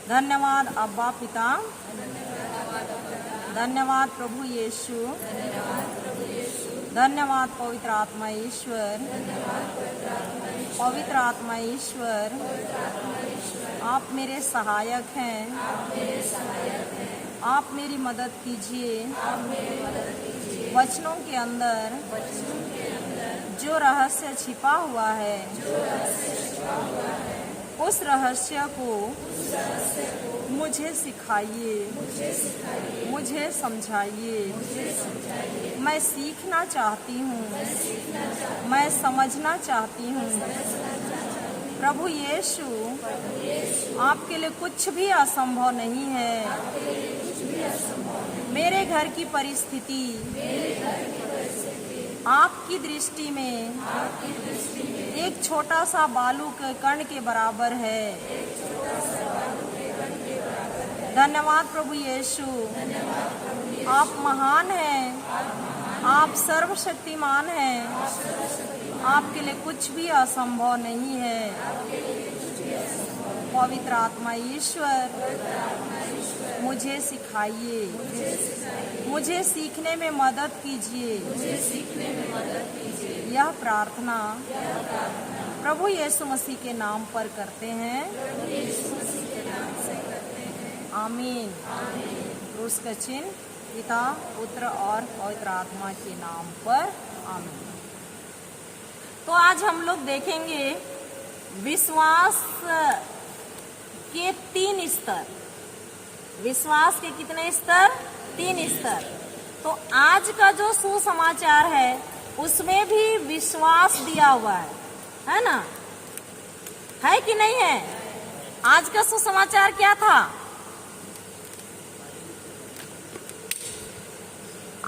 धन्यवाद अब्बा पिता, धन्यवाद प्रभु यीशु, धन्यवाद पवित्र आत्मा ईश्वर, पवित्र आत्मा ईश्वर, आप मेरे सहायक हैं, आप मेरी मदद कीजिए। वचनों के अंदर जो रहस्य छिपा हुआ है, उस रहस्य को मुझे सिखाइए, मुझे समझाइए। मैं सीखना चाहती हूँ, मैं समझना चाहती हूँ। प्रभु यीशु, आपके लिए कुछ भी असंभव नहीं है। मेरे घर की परिस्थिति आपकी दृष्टि में एक छोटा सा बालू के कण के बराबर है। धन्यवाद प्रभु यीशु, आप महान हैं, आप सर्वशक्तिमान हैं। आपके लिए कुछ भी असंभव नहीं है। पवित्र आत्मा ईश्वर, मुझे सिखाइए, मुझे सीखने में मदद कीजिए। यह प्रार्थना प्रभु यीशु मसीह के नाम पर करते हैं। आमीन। क्रूस का चिन्ह पिता, पुत्र और पवित्र आत्मा के नाम पर। आमीन। तो आज हम लोग देखेंगे विश्वास के 3 स्तर। विश्वास के कितने स्तर? 3 स्तर। तो आज का जो सुसमाचार है उसमें भी विश्वास दिया हुआ है ना? है कि नहीं है? आज का सुसमाचार क्या था?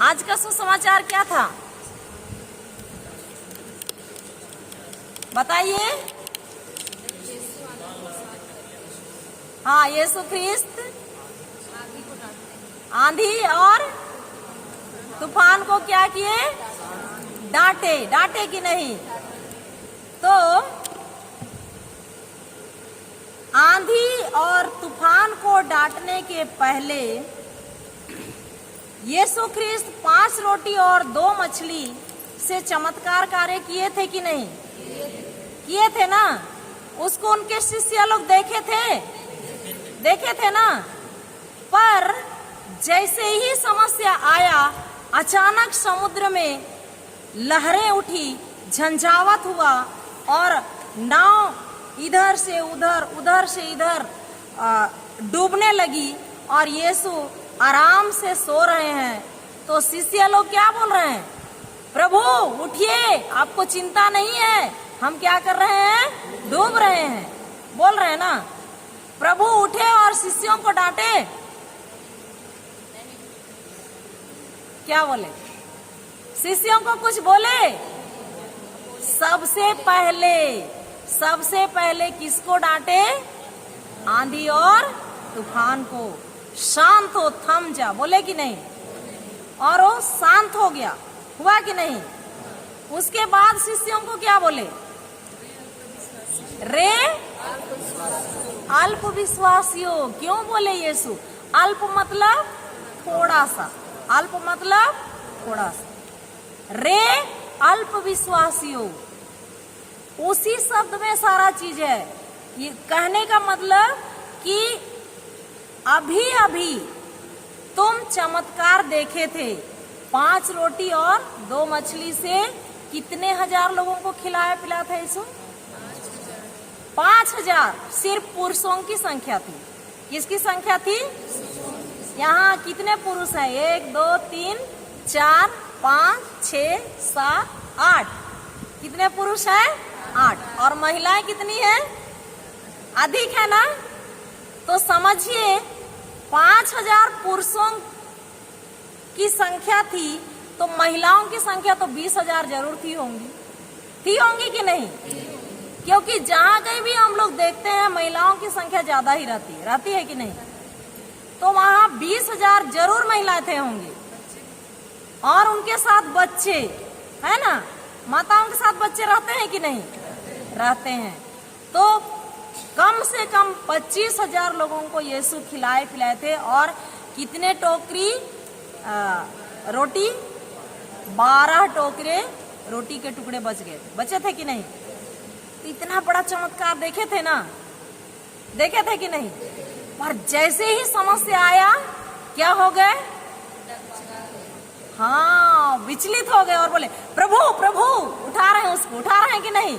आज का सुसमाचार क्या था? बताइए। हाँ, यीशु ख्रिस्त आंधी और तूफान को क्या किए? डांटे। डांटे कि नहीं? तो आंधी और तूफान को डांटने के पहले यीशु ख्रिस्त 5 रोटी और 2 मछली से चमत्कार कार्य किए थे कि नहीं? किए थे ना? उसको उनके शिष्य लोग देखे थे ना? पर जैसे ही समस्या आया, अचानक समुद्र में लहरें उठी, झंझावात हुआ और नाव इधर से उधर, उधर से इधर डूबने लगी और यीशु आराम से सो रहे हैं। तो शिष्य लोग क्या बोल रहे हैं? प्रभु उठिए, आपको चिंता नहीं है, हम क्या कर रहे हैं? डूब रहे हैं। बोल रहे हैं ना? प्रभु उठे और शिष्यों को डांटे। क्या बोले? शिष्यों को कुछ बोले? सबसे पहले किसको डांटे? आंधी और तूफान को। शांत हो, थम जा, बोले कि नहीं? और वो शांत हो गया। हुआ कि नहीं? उसके बाद शिष्यों को क्या बोले? रे अल्प विश्वासियों। क्यों बोले यीशु? अल्प मतलब थोड़ा सा, अल्प मतलब थोड़ा सा। रे अल्प विश्वासियों, उसी शब्द में सारा चीज है। ये कहने का मतलब कि अभी तुम चमत्कार देखे थे। 5 रोटी और 2 मछली से कितने हजार लोगों को खिलाया पिलाया था यीशु? 5000। सिर्फ पुरुषों की संख्या थी। किसकी संख्या थी? यहाँ कितने पुरुष हैं? 1 2 3 4 5 6 7 8। कितने पुरुष हैं? 8। और महिलाएं कितनी हैं? अधिक है ना? तो समझिए 5000 पुरुषों की संख्या थी तो महिलाओं की संख्या तो 20,000 जरूर थी होंगी कि नहीं? क्योंकि जहाँ कहीं भी हम लोग देखते हैं महिलाओं की संख्या ज्यादा ही रहती है कि नहीं? तो वहाँ 20,000 जरूर महिलाएं थे होंगी और उनके साथ बच्चे, है ना? माताओं के साथ बच्चे रहते हैं कि नहीं? रहते हैं। तो कम से कम 25,000 लोगों को यीशु खिलाए पिलाए थे। और कितने टोकरी रोटी? 12 टोकरे रोटी के टुकड़े बचे थे कि नहीं? तो इतना बड़ा चमत्कार देखे थे ना, देखे थे कि नहीं? पर जैसे ही समस्या आया क्या हो गए? हाँ, विचलित हो गए और बोले प्रभु प्रभु, उठा रहे हैं उसको, उठा रहे हैं कि नहीं?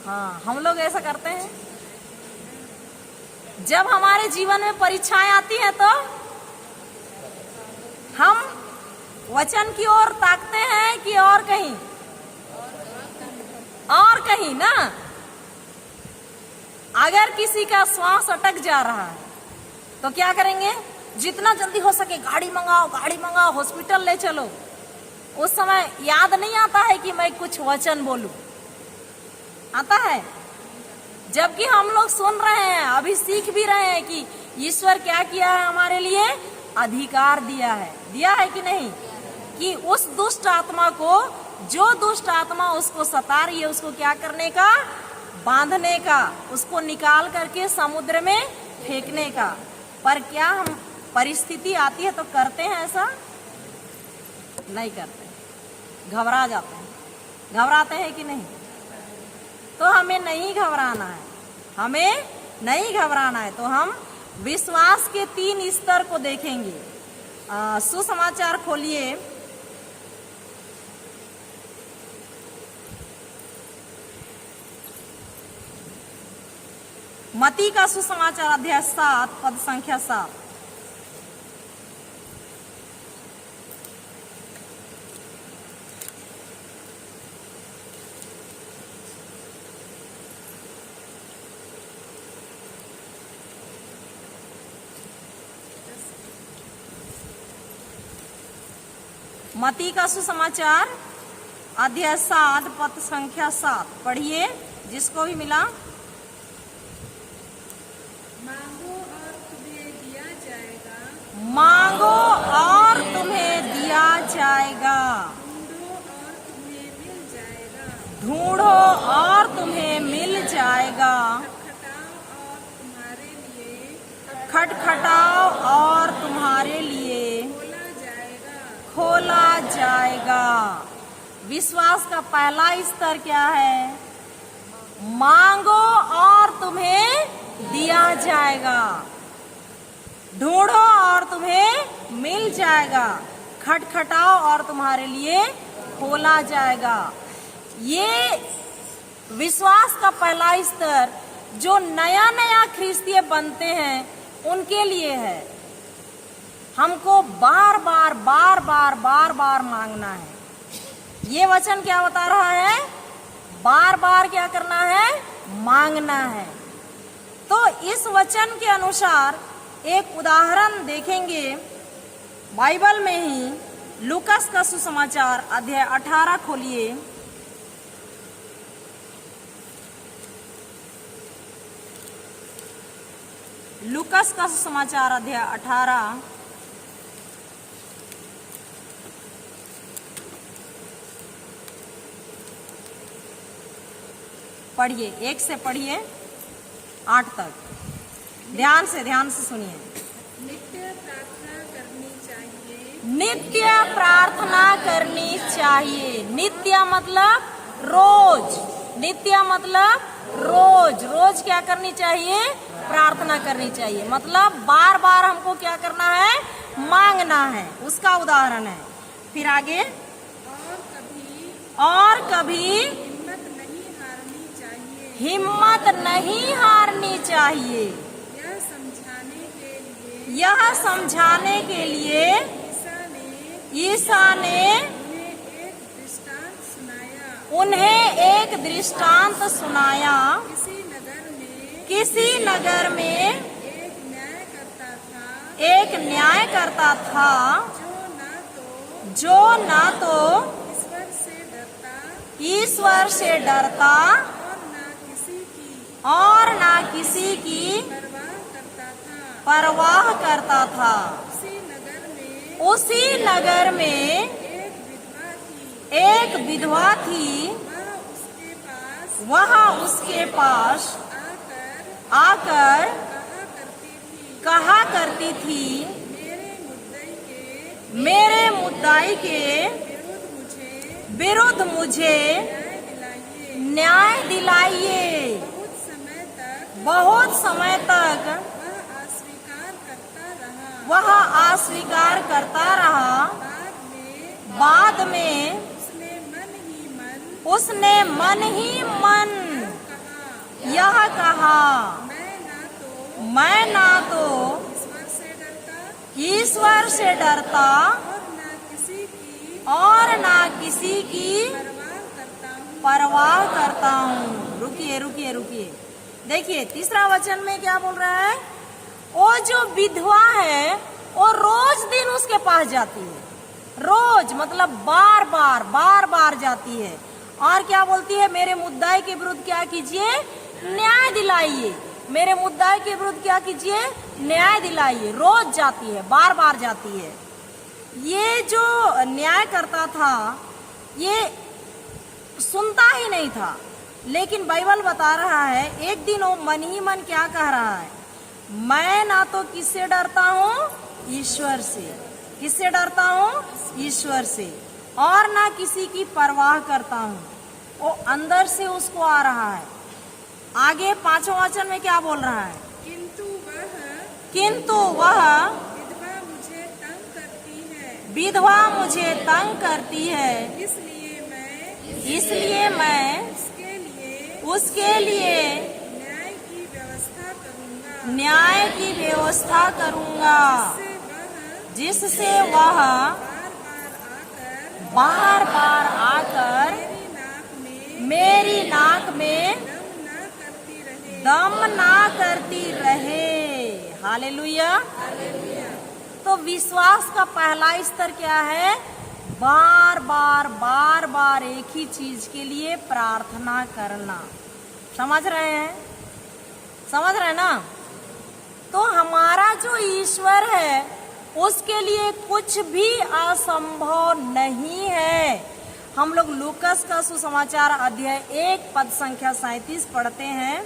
हाँ, हम लोग ऐसा करते हैं। जब हमारे जीवन में परीक्षाएं आती हैं तो हम वचन की ओर ताकते हैं कि और कहीं ना। अगर किसी का श्वास अटक जा रहा है तो क्या करेंगे? जितना जल्दी हो सके गाड़ी मंगाओ, हॉस्पिटल ले चलो। उस समय याद नहीं आता है कि मैं कुछ वचन बोलूं, आता है? जबकि हम लोग सुन रहे हैं, अभी सीख भी रहे हैं कि ईश्वर क्या किया है हमारे लिए, अधिकार दिया है कि नहीं? कि उस दुष्ट आत्मा को, जो दुष्ट आत्मा उसको सता रही है, उसको क्या करने का? बांधने का, उसको निकाल करके समुद्र में फेंकने का। पर क्या हम परिस्थिति आती है तो करते हैं ऐसा? नहीं करते, घबरा जाते हैं। घबराते हैं कि नहीं? तो हमें नहीं घबराना है, हमें नहीं घबराना है। तो हम विश्वास के 3 स्तर को देखेंगे। सुसमाचार खोलिए, मती का सुसमाचार अध्याय 7 पद संख्या 7। मती का सुसमाचार अध्याय 7 पद संख्या 7 पढ़िए, जिसको भी मिला। मांगो और तुम्हें दिया जाएगा, मांगो और तुम्हें दिया जाएगा, ढूंढो और तुम्हें मिल जाएगा, ढूंढो और तुम्हें मिल जाएगा, खटखटाओ और खटखटाओ और तुम्हारे लिए तुम्हारे लिए खोला जाएगा। विश्वास का पहला स्तर क्या है? मांगो और तुम्हें दिया जाएगा, ढूंढो और तुम्हें मिल जाएगा, खटखटाओ और तुम्हारे लिए खोला जाएगा। ये विश्वास का पहला स्तर जो नया नया ख्रिस्तीय बनते हैं उनके लिए है। हमको बार बार मांगना है। ये वचन क्या बता रहा है? बार बार क्या करना है? मांगना है। तो इस वचन के अनुसार एक उदाहरण देखेंगे बाइबल में ही। लूकास का सुसमाचार अध्याय 18 खोलिए। लूकास का सुसमाचार अध्याय 18 पढ़िए, 1 से पढ़िए 8 तक। ध्यान से सुनिए। नित्य प्रार्थना करनी चाहिए, नित्य प्रार्थना करनी चाहिए। नित्य मतलब रोज, नित्य मतलब रोज। रोज क्या करनी चाहिए? प्रार्थना करनी चाहिए। मतलब बार बार हमको क्या करना है? मांगना है। उसका उदाहरण है। फिर आगे, और कभी हिम्मत नहीं हारनी चाहिए। यह समझाने के लिए ईसा ने उन्हें एक दृष्टांत सुनाया। किसी नगर में एक न्यायकर्ता था जो ना तो ईश्वर से डरता और ना किसी की परवाह करता था। उसी नगर में एक विधवा थी। वह उसके पास आकर कहा करती थी, कहा करती थी, मेरे मुद्दई के विरुद्ध मुझे न्याय दिलाइए। न्याय दिलाइए। बहुत समय तक बहुत समय तक वह अस्वीकार करता रहा। बाद में उसने मन ही मन उसने मन ही मन कहा, यह कहा, मैं ना तो मैं ना तो ईश्वर से डरता ईश्वर से डरता और ना किसी और ना किसी की की परवाह करता हूँ। परवाह करता हूँ। रुकिए रुकिए रुकिए, देखिए तीसरा वचन में क्या बोल रहा है। वो जो विधवा है वो रोज दिन उसके पास जाती है, रोज मतलब बार बार जाती है, और क्या बोलती है, मेरे मुद्दाई के विरुद्ध क्या कीजिए, न्याय दिलाइए। मेरे मुद्दाई के विरुद्ध क्या कीजिए, न्याय दिलाइए। रोज जाती है, बार बार जाती है। ये जो न्याय करता था ये सुनता ही नहीं था, लेकिन बाइबल बता रहा है एक दिन वो मन ही मन क्या कह रहा है, मैं ना तो किससे डरता हूँ, ईश्वर से। किससे डरता हूँ, ईश्वर से, और ना किसी की परवाह करता हूँ। वो अंदर से उसको आ रहा है। आगे पांचों वचन में क्या बोल रहा है, किंतु वह विधवा मुझे तंग करती है, विधवा मुझे तंग करती है, इसलिए मैं उसके लिए न्याय की व्यवस्था करूंगा, जिससे वह बार बार आकर मेरी नाक में दम दम ना करती रहे। हालेलुया। तो विश्वास का पहला स्तर क्या है, बार बार एक ही चीज के लिए प्रार्थना करना। समझ रहे हैं, समझ रहे हैं ना। तो हमारा जो ईश्वर है उसके लिए कुछ भी असंभव नहीं है। हम लोग लूकस का सुसमाचार अध्याय 1 पद संख्या 37 पढ़ते हैं।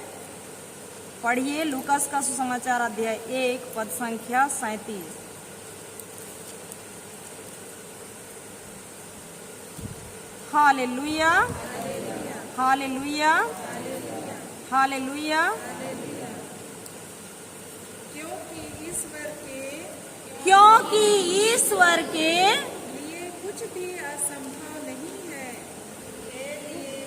पढ़िए लूकस का सुसमाचार अध्याय 1 पद संख्या 37। Hallelujah, hallelujah, hallelujah. क्योंकि ईश्वर के लिए कुछ भी असंभव नहीं है।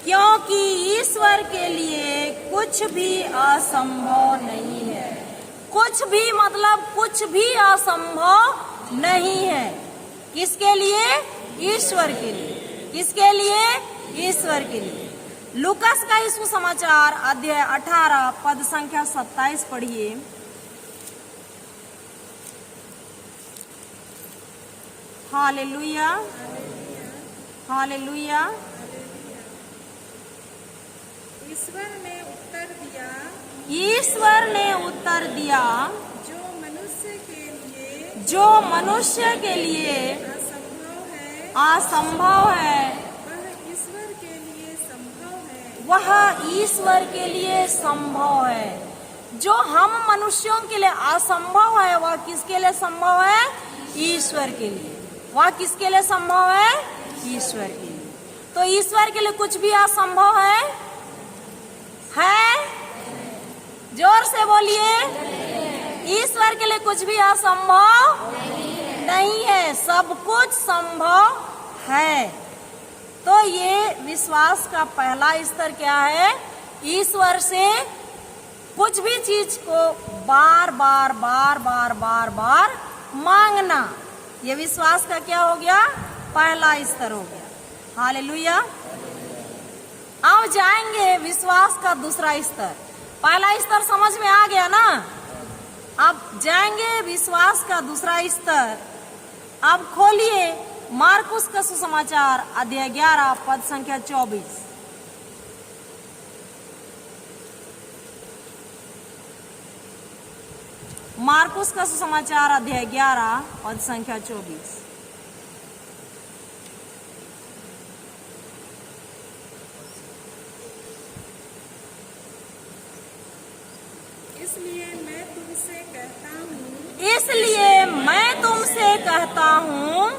क्योंकि ईश्वर के लिए कुछ भी असंभव नहीं है। कुछ भी मतलब कुछ भी असंभव नहीं है। किसके लिए, ईश्वर के लिए। किसके लिए, ईश्वर के लिए। लूकस का यीशु समाचार अध्याय 18 पद संख्या 27 पढ़िए। Hallelujah, hallelujah. ईश्वर ने उत्तर दिया, ईश्वर ने उत्तर दिया, जो मनुष्य के लिए जो मनुष्य के लिए असंभव है, असंभव है, वह ईश्वर के लिए संभव है। वह ईश्वर के लिए संभव है। जो हम मनुष्यों के लिए असंभव है वह किसके लिए संभव है, ईश्वर के लिए। वह किसके लिए संभव है, ईश्वर के लिए। तो ईश्वर के लिए कुछ भी असंभव है? जोर से बोलिए। ईश्वर के लिए कुछ भी असंभव नहीं है, सब कुछ संभव है। तो ये विश्वास का पहला स्तर क्या है, ईश्वर से कुछ भी चीज को बार बार मांगना। ये विश्वास का क्या हो गया, पहला स्तर हो गया। हालेलुया। अब जाएंगे विश्वास का दूसरा स्तर। पहला स्तर समझ में आ गया ना, अब जाएंगे विश्वास का दूसरा स्तर। अब खोलिए मार्कुस का सुसमाचार अध्याय 11 पद संख्या 24। मार्कुस का सुसमाचार अध्याय 11 पद संख्या 24। इसलिए मैं तुमसे कहता हूँ,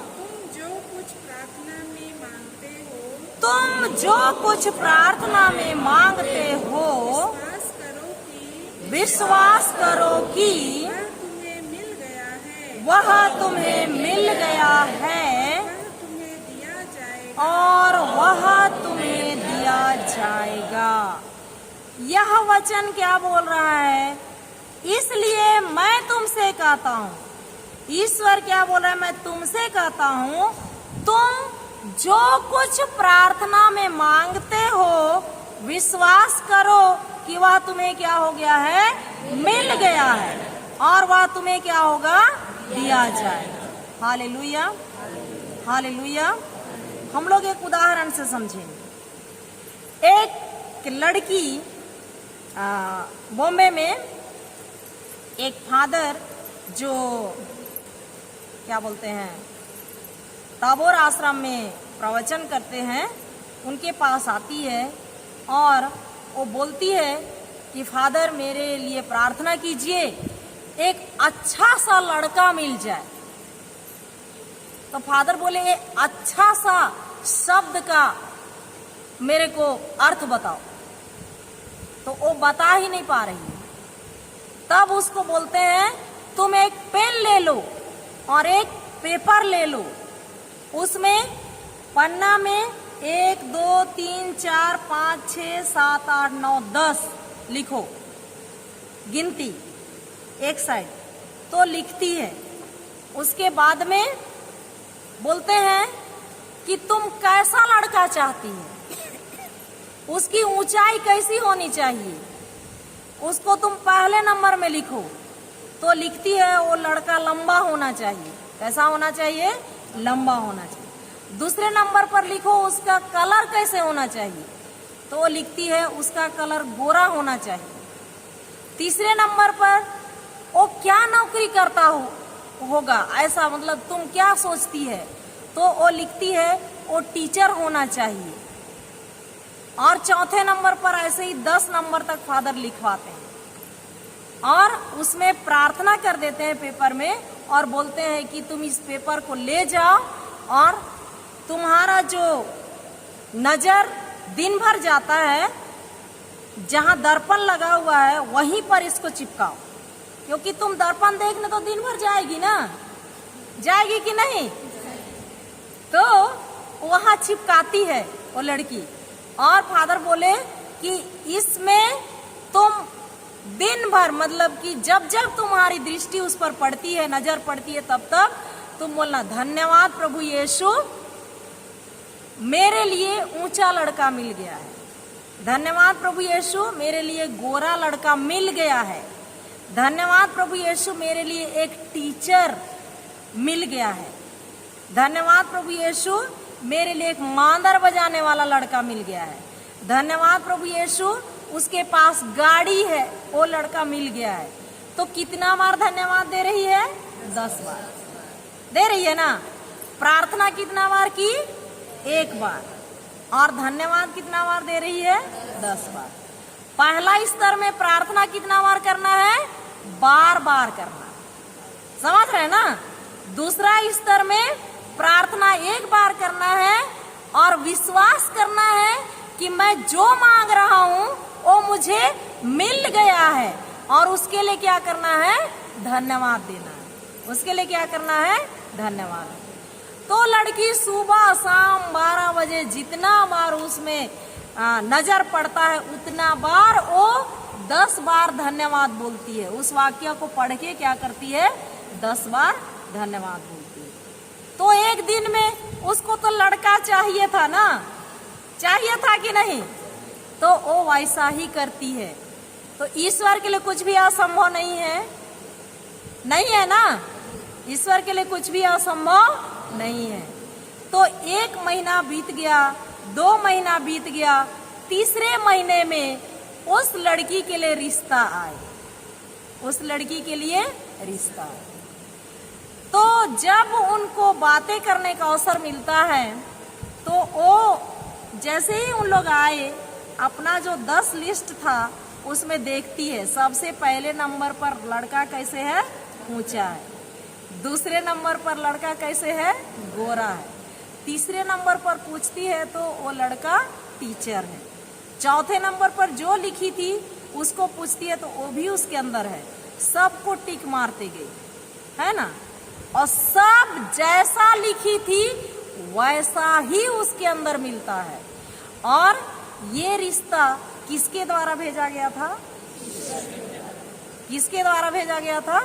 तुम जो कुछ प्रार्थना में मांगते हो, विश्वास करो कि वह तुम्हें मिल गया है और वह तुम्हें दिया जाएगा। यह वचन क्या बोल रहा है? इसलिए मैं तुमसे कहता हूँ, ईश्वर क्या बोल रहा है? मैं तुमसे कहता हूँ, तुम जो कुछ प्रार्थना में मांगते हो, विश्वास करो कि वह तुम्हें क्या हो गया है? मिल गया है, और वह तुम्हें क्या होगा? दिया जाएगा। Hallelujah, hallelujah. हम लोग एक उदाहरण से समझेंगे। एक लड़की बॉम्बे में, एक फादर जो क्या बोलते हैं, ताबोर आश्रम में प्रवचन करते हैं, उनके पास आती है और वो बोलती है कि फादर मेरे लिए प्रार्थना कीजिए, एक अच्छा सा लड़का मिल जाए। तो फादर बोले, ये अच्छा सा शब्द का मेरे को अर्थ बताओ। तो वो बता ही नहीं पा रही है। तब उसको बोलते हैं, तुम एक पेन ले लो और एक पेपर ले लो, उसमें पन्ना में 1 2 3 4 5 6 7 8 9 10 लिखो, गिनती एक साइड। तो लिखती है। उसके बाद में बोलते हैं कि तुम कैसा लड़का चाहती है, उसकी ऊंचाई कैसी होनी चाहिए, उसको तुम पहले नंबर में लिखो। तो लिखती है, वो लड़का लंबा होना चाहिए। कैसा होना चाहिए? लंबा होना चाहिए। दूसरे नंबर पर लिखो, उसका कलर कैसे होना चाहिए। तो वो लिखती है, उसका कलर गोरा होना चाहिए। तीसरे नंबर पर वो क्या नौकरी करता होगा, ऐसा मतलब तुम क्या सोचती है। तो वो लिखती है, वो टीचर होना चाहिए। और चौथे नंबर पर ऐसे ही 10 नंबर तक फादर लिखवाते हैं और उसमें प्रार्थना कर देते हैं पेपर में, और बोलते हैं कि तुम इस पेपर को ले जाओ और तुम्हारा जो नजर दिन भर जाता है, जहां दर्पण लगा हुआ है वहीं पर इसको चिपकाओ, क्योंकि तुम दर्पण देखने तो दिन भर जाएगी ना, जाएगी कि नहीं। तो वहां चिपकाती है वो लड़की। और फादर बोले कि इसमें तुम दिन भर, मतलब कि जब जब तुम्हारी दृष्टि उस पर पड़ती है, नजर पड़ती है, तब तक तुम बोलना, धन्यवाद प्रभु यीशु, मेरे लिए ऊंचा लड़का मिल गया है। धन्यवाद प्रभु यीशु, मेरे लिए गोरा लड़का मिल गया है। धन्यवाद प्रभु यीशु, मेरे लिए एक टीचर मिल गया है। धन्यवाद प्रभु यीशु, मेरे लिए एक मांदर बजाने वाला लड़का मिल गया है। धन्यवाद प्रभु यीशु, उसके पास गाड़ी है, वो लड़का मिल गया है। तो कितना बार धन्यवाद दे रही है? 10 बार दे रही है ना। प्रार्थना कितना बार की? 1 बार। और धन्यवाद कितना बार दे रही है? 10 बार। पहला स्तर में प्रार्थना कितना बार करना है? बार बार करना, समझ रहे ना। दूसरा स्तर में प्रार्थना 1 बार करना है और विश्वास करना है कि मैं जो मांग रहा हूँ वो मुझे मिल गया है, और उसके लिए क्या करना है? धन्यवाद देना है। उसके लिए क्या करना है? धन्यवाद। तो लड़की सुबह शाम 12 बजे जितना बार उसमें नजर पड़ता है, उतना बार वो 10 बार धन्यवाद बोलती है। उस वाक्य को पढ़ के क्या करती है? 10 बार धन्यवाद बोलती है। तो एक दिन में उसको तो लड़का चाहिए था ना, चाहिए था कि नहीं? तो वो वैसा ही करती है। तो ईश्वर के लिए कुछ भी असंभव नहीं है, नहीं है ना। ईश्वर के लिए कुछ भी असंभव नहीं है। तो 1 महीना बीत गया, 2 महीना बीत गया, तीसरे महीने में उस लड़की के लिए रिश्ता आए। उस लड़की के लिए रिश्ता आए। तो जब उनको बातें करने का अवसर मिलता है, तो वो जैसे ही उन लोग आए, अपना जो 10 लिस्ट था उसमें देखती है, सबसे पहले नंबर पर लड़का कैसे है? ऊंचा है। दूसरे नंबर पर लड़का कैसे है? गोरा है। तीसरे नंबर पर पूछती है तो वो लड़का टीचर है। चौथे नंबर पर जो लिखी थी उसको पूछती है तो वो भी उसके अंदर है। सबको टिक मारते गई, है ना, और सब जैसा लिखी थी वैसा ही उसके अंदर मिलता है। और ये रिश्ता किसके द्वारा भेजा गया था? किसके द्वारा भेजा गया था?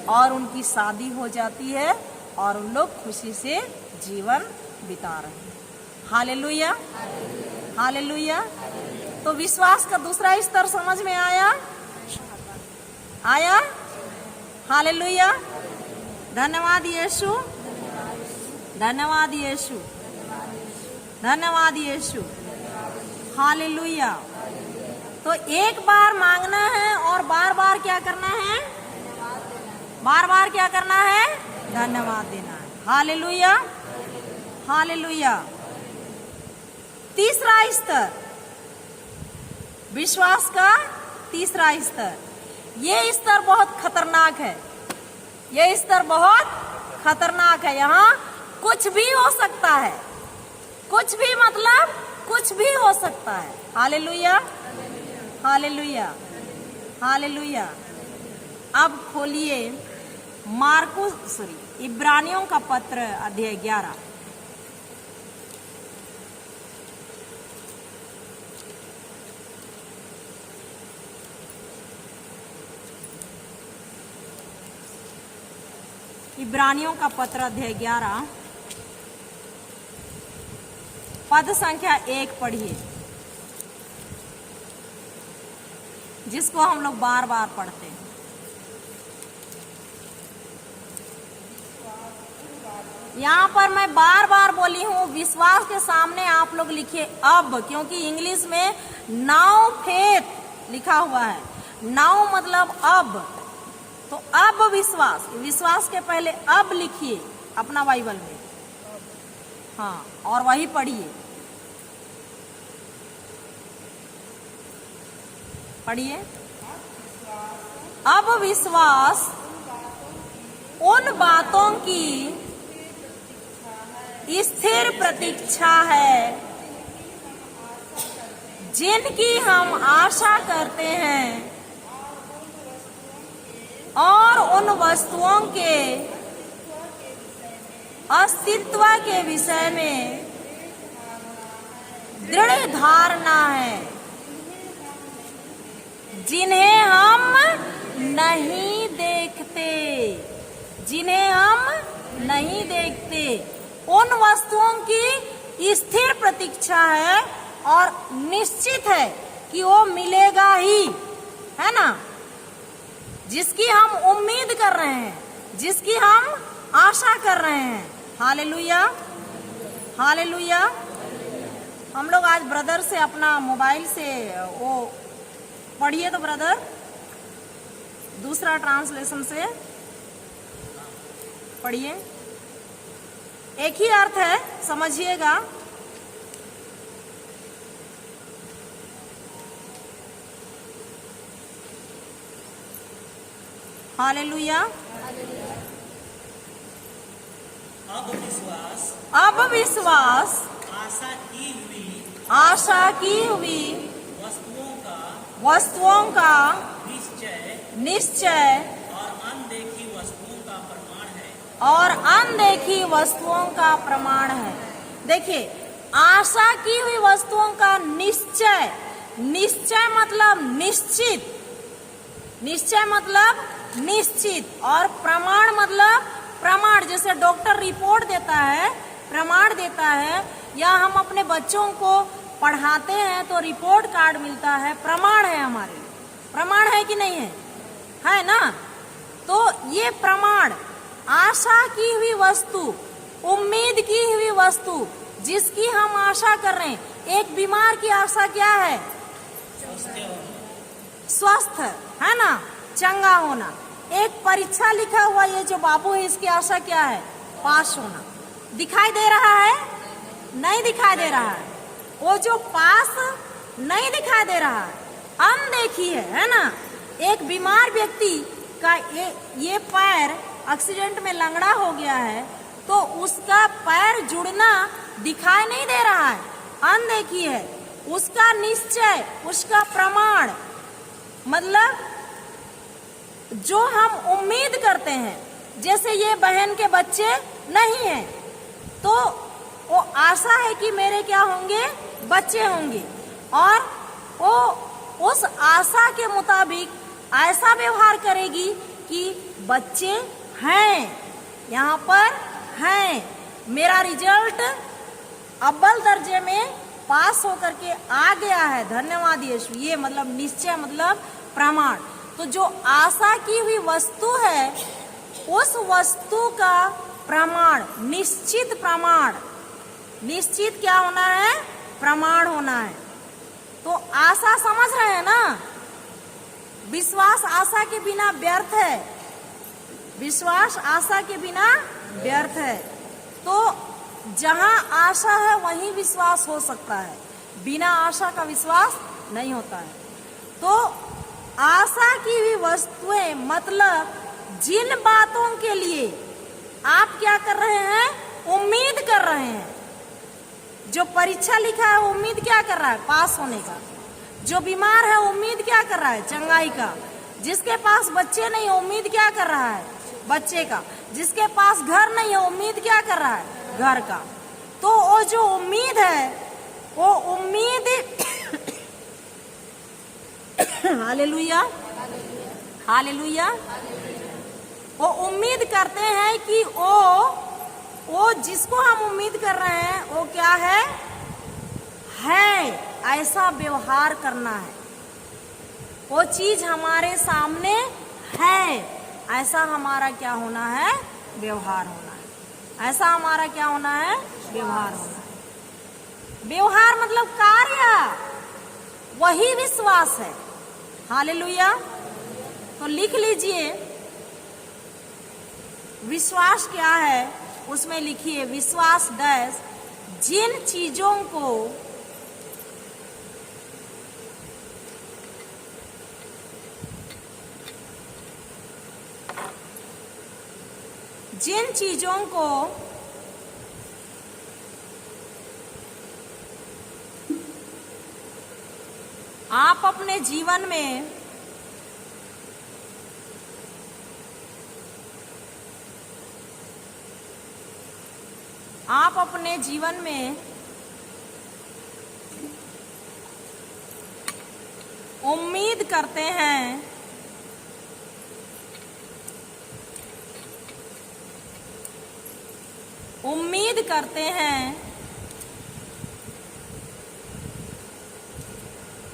और उनकी शादी हो जाती है और उन लोग खुशी से जीवन बिता रहे हैं। Hallelujah, hallelujah. तो विश्वास का दूसरा स्तर समझ में आया? आया? हालेलुया। धन्यवाद यीशु, धन्यवाद यीशु, धन्यवाद यीशु। हालेलुया। तो एक बार मांगना है और बार बार क्या करना है? बार बार क्या करना है? धन्यवाद देना है। Hallelujah, hallelujah. तीसरा स्तर, विश्वास का तीसरा स्तर, ये स्तर बहुत खतरनाक है। ये स्तर बहुत खतरनाक है। यहाँ कुछ भी हो सकता है, कुछ भी मतलब कुछ भी हो सकता है। Hallelujah, hallelujah, hallelujah. अब खोलिए इब्रानियों का पत्र अध्याय 11। इब्रानियों का पत्र अध्याय 11 पद संख्या 1 पढ़िए, जिसको हम लोग बार बार पढ़ते हैं। यहाँ पर मैं बार बार बोली हूँ, विश्वास के सामने आप लोग लिखिए अब, क्योंकि इंग्लिश में नाउ फेथ लिखा हुआ है। नाउ मतलब अब, तो अब विश्वास, विश्वास के पहले अब लिखिए अपना बाइबल में। हाँ, और वही पढ़िए, पढ़िए। अब विश्वास उन बातों की स्थिर प्रतीक्षा है जिनकी हम आशा करते हैं, और उन वस्तुओं के अस्तित्व के विषय में दृढ़ धारणा है, जिन्हें हम नहीं देखते, जिन्हें हम नहीं देखते। उन वस्तुओं की स्थिर प्रतीक्षा है और निश्चित है कि वो मिलेगा ही, है ना, जिसकी हम उम्मीद कर रहे हैं, जिसकी हम आशा कर रहे हैं। Hallelujah, hallelujah. हम लोग आज ब्रदर से अपना मोबाइल से वो पढ़िए तो ब्रदर, दूसरा ट्रांसलेशन से पढ़िए। एक ही अर्थ है, समझिएगा। हालेलुया। अब विश्वास आशा की हुई वस्तुओं का निश्चय और अनदेखी वस्तुओं का प्रमाण है। देखिए, आशा की हुई वस्तुओं का निश्चय, निश्चय मतलब निश्चित, निश्चय मतलब निश्चित, और प्रमाण मतलब प्रमाण। जैसे डॉक्टर रिपोर्ट देता है, प्रमाण देता है, या हम अपने बच्चों को पढ़ाते हैं तो रिपोर्ट कार्ड मिलता है, प्रमाण है हमारे, प्रमाण है कि नहीं है? है ना? तो ये प्रमाण, आशा की हुई वस्तु, उम्मीद की हुई वस्तु, जिसकी हम आशा कर रहे हैं। एक बीमार की आशा क्या है? स्वस्थ, है ना, चंगा होना। एक परीक्षा लिखा हुआ, ये जो बाबू है, इसकी आशा क्या है? पास होना। दिखाई दे रहा है? नहीं दिखाई दे रहा है। वो जो पास नहीं दिखाई दे रहा है, अनदेखी है ना। एक बीमार व्यक्ति का ये पैर एक्सीडेंट में लंगड़ा हो गया है, तो उसका पैर जुड़ना दिखाई नहीं दे रहा है, अनदेखी है। उसका निश्चय, उसका प्रमाण, मतलब जो हम उम्मीद करते हैं, जैसे ये बहन के बच्चे नहीं हैं, तो वो आशा है कि मेरे क्या होंगे, बच्चे होंगे, और वो उस आशा के मुताबिक ऐसा व्यवहार करेगी कि बच्चे हैं, यहाँ पर हैं, मेरा रिजल्ट अव्वल दर्जे में पास होकर के आ गया है, धन्यवाद यीशु। ये मतलब निश्चय, मतलब प्रमाण। तो जो आशा की हुई वस्तु है, उस वस्तु का प्रमाण, निश्चित प्रमाण, निश्चित क्या होना है, प्रमाण होना है। तो आशा समझ रहे हैं ना, विश्वास आशा के बिना व्यर्थ है, विश्वास आशा के बिना व्यर्थ है। तो जहां आशा है वहीं विश्वास हो सकता है, बिना आशा का विश्वास नहीं होता है। तो आशा की हुई वस्तुएं, मतलब जिन बातों के लिए आप क्या कर रहे हैं, उम्मीद कर रहे हैं। जो परीक्षा लिखा है उम्मीद क्या कर रहा है, पास होने का। जो बीमार है उम्मीद क्या कर रहा है, चंगाई का। जिसके पास बच्चे नहीं है उम्मीद क्या कर रहा है, बच्चे का। जिसके पास घर नहीं है उम्मीद क्या कर रहा है, घर का। तो वो जो उम्मीद है, वो उम्मीद हालेलुया, हालेलुया, वो उम्मीद करते हैं कि वो जिसको हम उम्मीद कर रहे हैं वो क्या है, ऐसा व्यवहार करना है। वो चीज हमारे सामने है, ऐसा हमारा क्या होना है, व्यवहार होना है। ऐसा हमारा क्या होना है, व्यवहार होना है। व्यवहार मतलब कार्य, वही विश्वास है। हालेलुया। तो लिख लीजिए, विश्वास क्या है, उसमें लिखिए, विश्वास डैश जिन चीजों को आप अपने जीवन में उम्मीद करते हैं,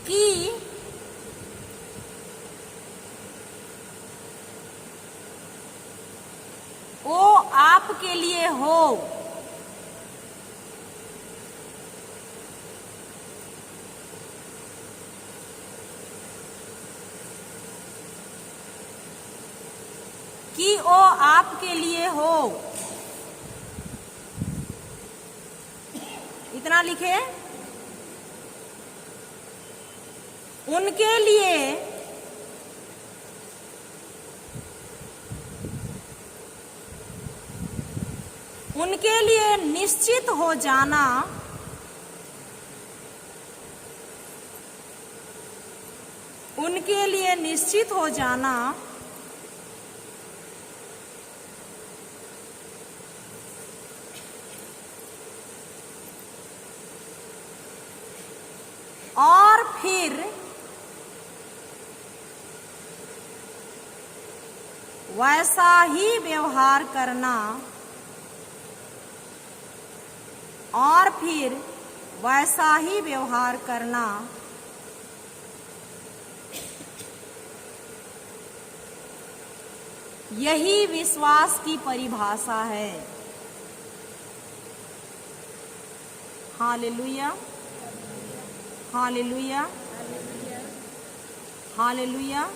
कि वो आपके लिए हो। कि वो आपके लिए हो, इतना लिखे। उनके लिए निश्चित हो जाना, उनके लिए निश्चित हो जाना और फिर वैसा ही व्यवहार करना, और फिर वैसा ही व्यवहार करना यही विश्वास की परिभाषा है। Hallelujah, hallelujah, hallelujah.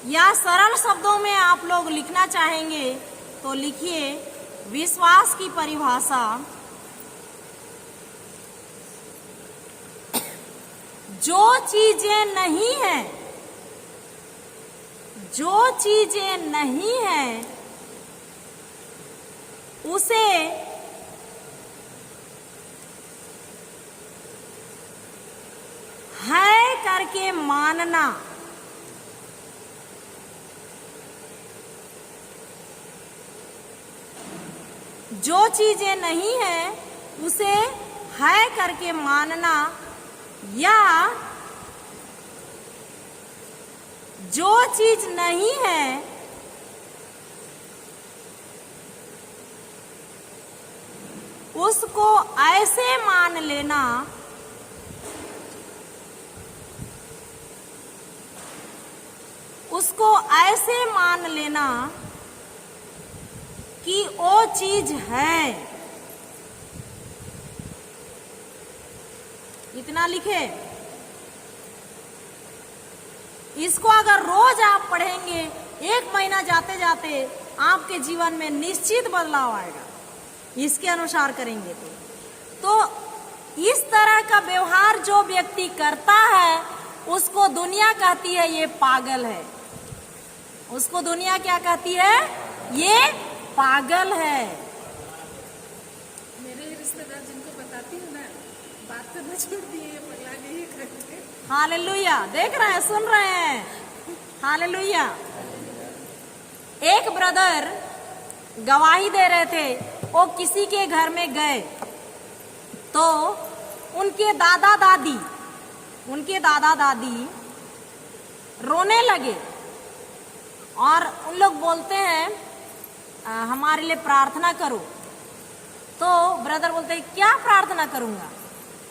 या सरल शब्दों में आप लोग लिखना चाहेंगे तो लिखिए, विश्वास की परिभाषा जो चीजें नहीं है, जो चीजें नहीं है उसे है करके मानना। जो चीजें नहीं है उसे है करके मानना, या जो चीज नहीं है उसको ऐसे मान लेना उसको ऐसे मान लेना कि वो चीज है। इतना लिखे। इसको अगर रोज आप पढ़ेंगे, एक महीना जाते जाते आपके जीवन में निश्चित बदलाव आएगा, इसके अनुसार करेंगे तो इस तरह का व्यवहार जो व्यक्ति करता है उसको दुनिया कहती है ये पागल है। उसको दुनिया क्या कहती है? ये पागल है। मेरे रिश्तेदार जिनको बताती हूँ ना, बात करना छोड़ दिए, ये पगला गई है करके। हालेलुया। देख रहे हैं, सुन रहे हैं। हालेलुया। एक ब्रदर गवाही दे रहे थे, वो किसी के घर में गए तो उनके दादा दादी रोने लगे और उन लोग बोलते हैं हमारे लिए प्रार्थना करो। तो ब्रदर बोलते हैं क्या प्रार्थना करूंगा?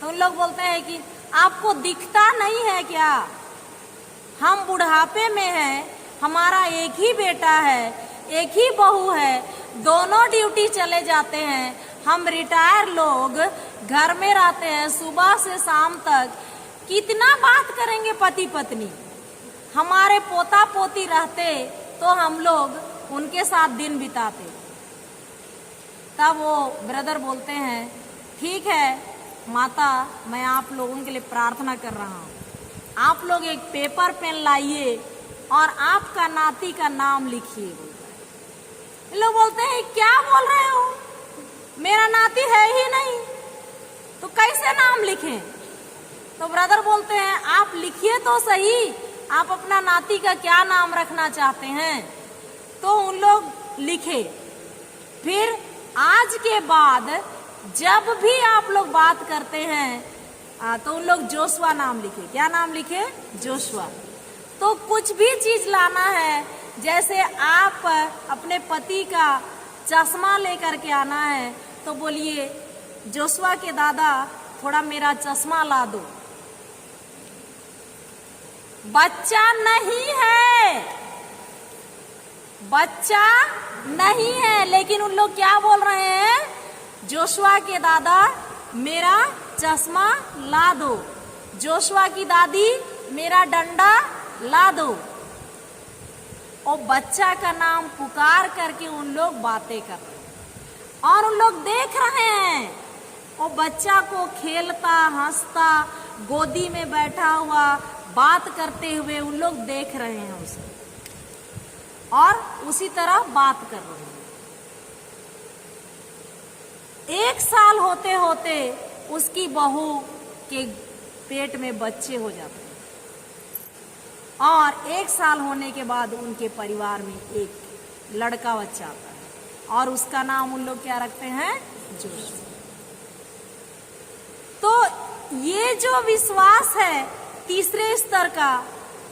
तो उन लोग बोलते हैं कि आपको दिखता नहीं है क्या? हम बुढ़ापे में हैं, हमारा एक ही बेटा है, एक ही बहू है, दोनों ड्यूटी चले जाते हैं, हम रिटायर लोग घर में रहते हैं, सुबह से शाम तक कितना बात करेंगे पति पत्नी। हमारे पोता पोती रहते तो हम लोग उनके साथ दिन बिताते। तब वो ब्रदर बोलते हैं ठीक है माता, मैं आप लोगों के लिए प्रार्थना कर रहा हूँ, आप लोग एक पेपर पेन लाइए और आपका नाती का नाम लिखिए। बोलता है। लोग बोलते हैं क्या बोल रहे हो, मेरा नाती है ही नहीं, तो कैसे नाम लिखें? तो ब्रदर बोलते हैं आप लिखिए तो सही, आप अपना नाती का क्या नाम रखना चाहते हैं? तो उन लोग लिखे। फिर आज के बाद जब भी आप लोग बात करते हैं तो उन लोग जोशुआ नाम लिखे। क्या नाम लिखे? जोशुआ। तो कुछ भी चीज लाना है, जैसे आप अपने पति का चश्मा लेकर के आना है तो बोलिए जोशुआ के दादा थोड़ा मेरा चश्मा ला दो। बच्चा नहीं है, बच्चा नहीं है, लेकिन उन लोग क्या बोल रहे हैं? जोशुआ के दादा मेरा चश्मा ला दो, जोशुआ की दादी मेरा डंडा ला दो। और बच्चा का नाम पुकार करके उन लोग बातें कर रहे हैं और उन लोग देख रहे हैं वो बच्चा को खेलता हंसता गोदी में बैठा हुआ बात करते हुए उन लोग देख रहे हैं उसे और उसी तरह बात कर रहे हैं। 1 साल होते होते उसकी बहू के पेट में बच्चे हो जाते हैं और 1 साल होने के बाद उनके परिवार में एक लड़का बच्चा आता है और उसका नाम उन लोग क्या रखते हैं? जोशुआ। तो ये जो विश्वास है तीसरे स्तर का,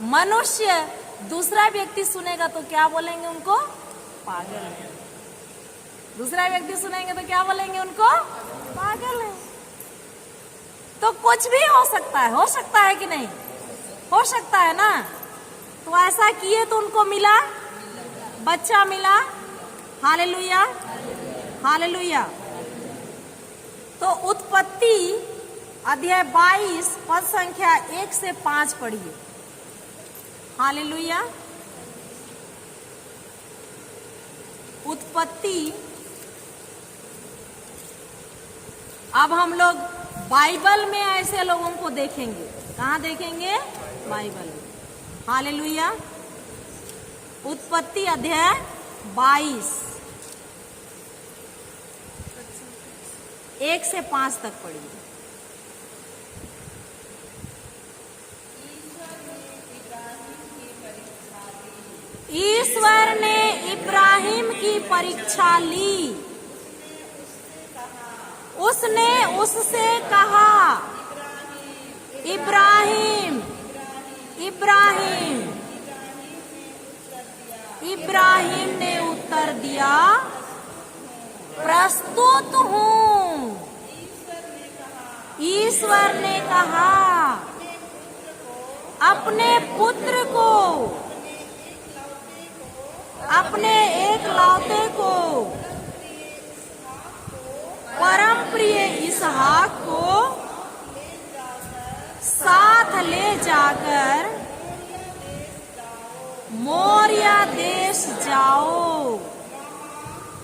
मनुष्य दूसरा व्यक्ति सुनेगा तो क्या बोलेंगे? उनको पागल है। दूसरा व्यक्ति सुनेंगे तो क्या बोलेंगे? उनको पागल है। तो कुछ भी हो सकता है कि नहीं? हो सकता है ना? तो ऐसा किए तो उनको मिला, बच्चा मिला। Hallelujah, hallelujah. तो उत्पत्ति अध्याय 22 पद संख्या 1 से 5 पढ़िए। हालेलुया। उत्पत्ति, अब हम लोग बाइबल में ऐसे लोगों को देखेंगे कहाँ देखेंगे? बाइबल में। हालेलुया। उत्पत्ति अध्याय 22 1 से 5 तक पढ़िए। ईश्वर ने इब्राहिम की परीक्षा ली। उसने उससे कहा, इब्राहिम, इब्राहिम। इब्राहिम ने उत्तर दिया, प्रस्तुत हूँ। ईश्वर ने कहा, अपने पुत्र को, अपने एकलौते को, परम प्रिय इसहाक को साथ ले जाकर मोरिया देश जाओ।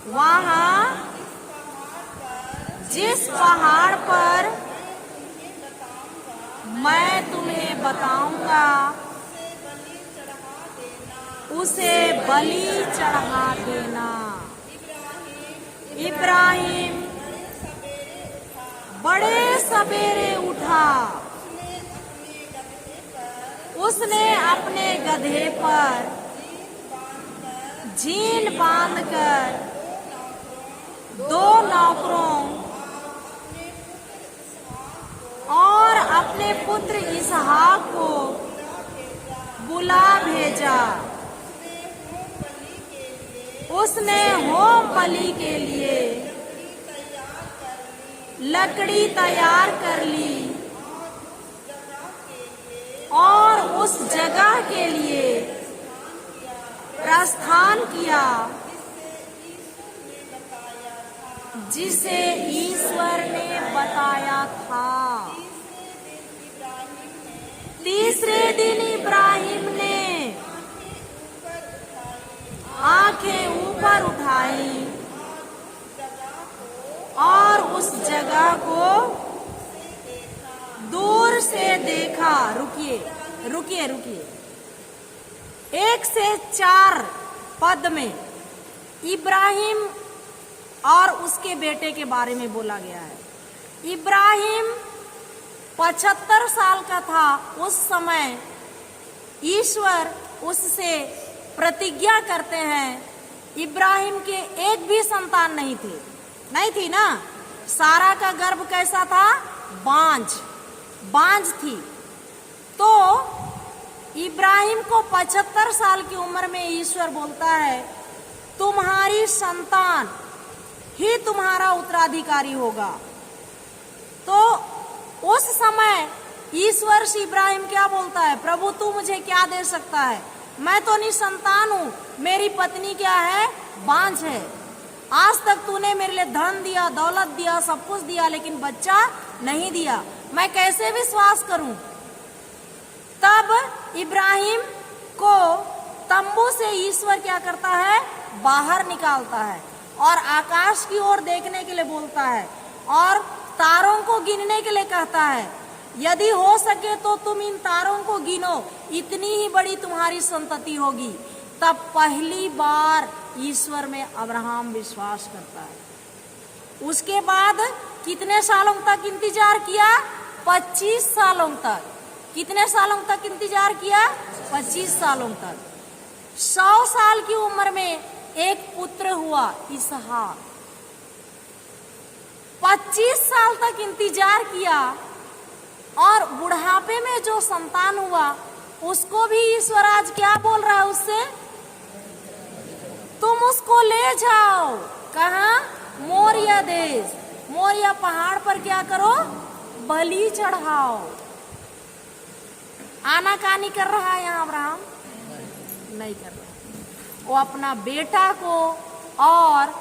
वहां जिस पहाड़ पर मैं तुम्हें बताऊंगा, उसे बलि चढ़ा देना। इब्राहिम बड़े सवेरे उठा। उसने अपने गधे पर जीन बांधकर 2 नौकरों और अपने पुत्र इसहाक को बुला भेजा। उसने होम बलि के लिए लकड़ी तैयार कर ली और उस जगह के लिए प्रस्थान किया जिसे ईश्वर ने बताया था। तीसरे दिन इब्राहिम ने आंखें ऊपर उठाई और उस जगह को दूर से देखा। रुकिए रुकिए रुकिए। 1 से 4 पद में इब्राहिम और उसके बेटे के बारे में बोला गया है। इब्राहिम 75 साल का था उस समय। ईश्वर उससे प्रतिज्ञा करते हैं। इब्राहिम के एक भी संतान नहीं थी ना। सारा का गर्भ कैसा था? बांझ थी। तो इब्राहिम को 75 साल की उम्र में ईश्वर बोलता है, तुम्हारी संतान ही तुम्हारा उत्तराधिकारी होगा। तो उस समय ईश्वर से इब्राहिम क्या बोलता है? प्रभु तू मुझे क्या दे सकता है? मैं तो निसंतान हूँ। मेरी पत्नी क्या है? बांझ है। आज तक तूने मेरे लिए धन दिया, दौलत दिया, सब कुछ दिया, लेकिन बच्चा नहीं दिया। मैं कैसे विश्वास करूं? तब इब्राहिम को तंबू से ईश्वर क्या करता है? बाहर निकालता है और आकाश की ओर देखने के लिए बोलता है और तारों को गिनने के लिए कहता है। यदि हो सके तो तुम इन तारों को गिनो, इतनी ही बड़ी तुम्हारी संतति होगी। तब पहली बार ईश्वर में अब्राहम विश्वास करता है। उसके बाद कितने सालों तक इंतजार किया? 25 सालों तक। कितने सालों तक इंतजार किया? 25 सालों तक। 100 साल की उम्र में एक पुत्र हुआ, इसहाक। 25 साल तक इंतजार किया और बुढ़ापे में जो संतान हुआ उसको भी ईश्वर आज क्या बोल रहा है उससे? तुम उसको ले जाओ। कहाँ? मोरिया देश। मोरिया पहाड़ पर क्या करो? बलि चढ़ाओ। आनाकानी कर रहा है यहाँ अब्राहम? नहीं कर रहा। वो अपना बेटा को और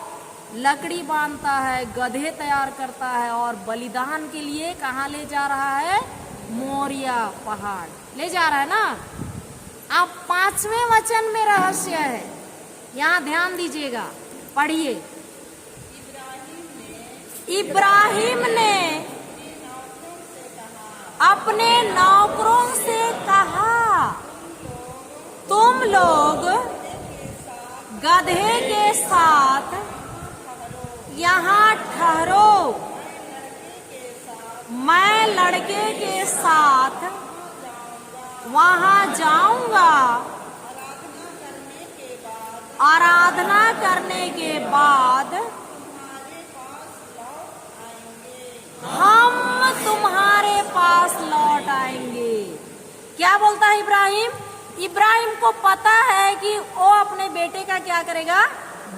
लकड़ी बांधता है, गधे तैयार करता है और बलिदान के लिए कहाँ ले जा रहा है? मोरिया पहाड़ ले जा रहा है ना। अब 5वें वचन में रहस्य है, यहाँ ध्यान दीजिएगा, पढ़िए। इब्राहिम ने अपने नौकरों से कहा, तुम लोग गधे के साथ यहाँ ठहरो, मैं लड़के के साथ वहां जाऊंगा। आराधना करने के बाद हम तुम्हारे पास लौट आएंगे। क्या बोलता है इब्राहिम? इब्राहिम को पता है कि वो अपने बेटे का क्या करेगा,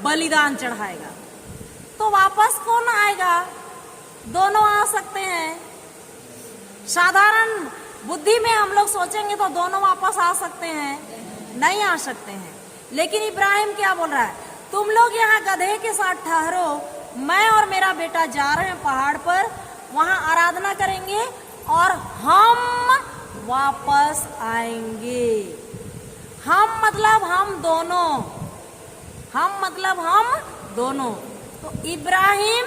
बलिदान चढ़ाएगा। तो वापस कौन आएगा? दोनों आ सकते हैं। साधारण बुद्धि में हम लोग सोचेंगे तो दोनों वापस आ सकते हैं, नहीं आ सकते हैं। लेकिन इब्राहिम क्या बोल रहा है? तुम लोग यहाँ गधे के साथ ठहरो, मैं और मेरा बेटा जा रहे हैं पहाड़ पर, वहां आराधना करेंगे और हम वापस आएंगे। हम मतलब हम दोनों, हम मतलब हम दोनों। तो इब्राहिम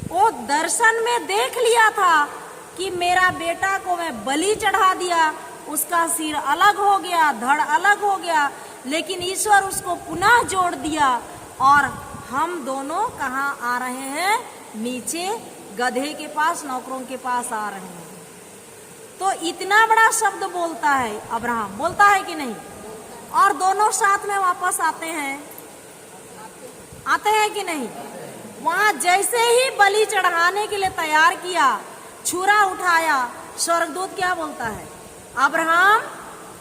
वो दर्शन में देख लिया था कि मेरा बेटा को मैं बलि चढ़ा दिया, उसका सिर अलग हो गया, धड़ अलग हो गया, लेकिन ईश्वर उसको पुनः जोड़ दिया और हम दोनों कहाँ आ रहे हैं? नीचे गधे के पास, नौकरों के पास आ रहे हैं। तो इतना बड़ा शब्द बोलता है अब्राहम, बोलता है कि नहीं? और दोनों साथ में वापस आते हैं, आते हैं कि नहीं? वहां जैसे ही बलि चढ़ाने के लिए तैयार किया, छुरा उठाया, स्वर्गदूत क्या बोलता है? अब्राहम